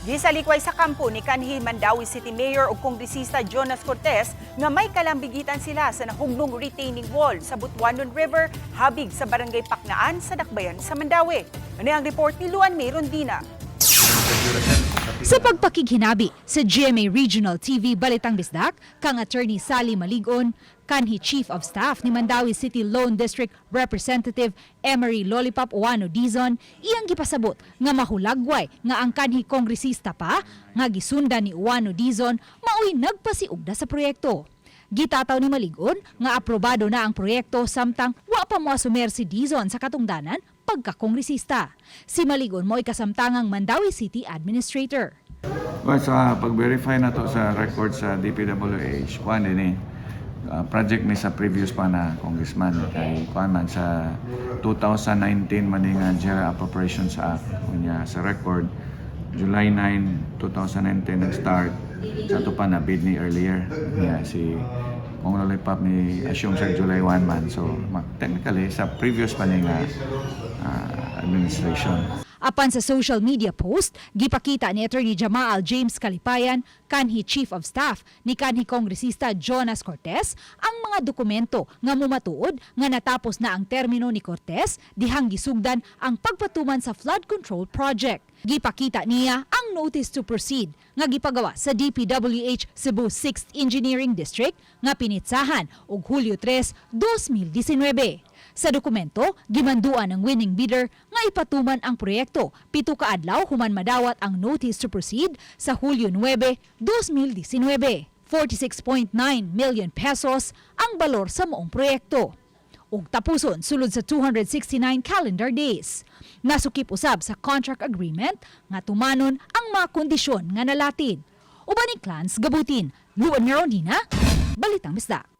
Gisalikway sa kampo ni Kanhi Mandaue City Mayor ug Kongresista Jonas Cortes nga may kalambigitan sila sa nahugnong retaining wall sa Butuanon River habig sa barangay Paknaan sa Dakbayan sa Mandaue. Ano ang report ni Luan May Rondina? Sa pagpakighinabi sa GMA Regional TV Balitang Bisdak, kang Attorney Sally Maligon, Kanhi Chief of Staff ni Mandaue City Lone District Representative Emery Lollipop Uwano Dizon, iyang gipasabot nga mahulagway nga ang kanhi kongresista pa nga gisundan ni Uwano Dizon maoy nagpasiugda sa proyekto. Gitataw ni Maligon nga aprobado na ang proyekto samtang wa pa moasumer si Dizon sa katungdanan pagkakongresista. Si Maligon mo'y kasamtangang Mandaue City Administrator. Well, sa pag-verify na to sa record sa DPWH, one din project ni sa previous pa na congressman kay Kuan sa 2019 man nga General Appropriations Act unya sa record July 9, 2019 nag-start sa ito pa na bid ni earlier si Kung Lollipop ni assume sa July 1 man so technically sa previous pa nga administration. Apan sa social media post, gipakita ni Attorney Jamaal James Kalipayan, Kanhi Chief of Staff ni Kanhi Kongresista Jonas Cortes, ang mga dokumento nga mumatuod nga natapos na ang termino ni Cortes dihang gisugdan ang pagpatuman sa flood control project. Gipakita niya ang notice to proceed nga gipagawa sa DPWH Cebu 6th Engineering District nga pinitsahan og Hulyo 3, 2019. Sa dokumento, gimanduan ng winning bidder nga ipatuman ang proyekto 7 ka adlaw human madawat ang notice to proceed sa Hulyo 9, 2019. 46.9 million pesos ang balor sa moong proyekto. Ug tapuson sulod sa 269 calendar days. Nasukip usab sa contract agreement nga tumanon ang mga kondisyon nga nalatid. Uban ni Clans Gabutin, Luan May Rondina, Balitang Bisdak.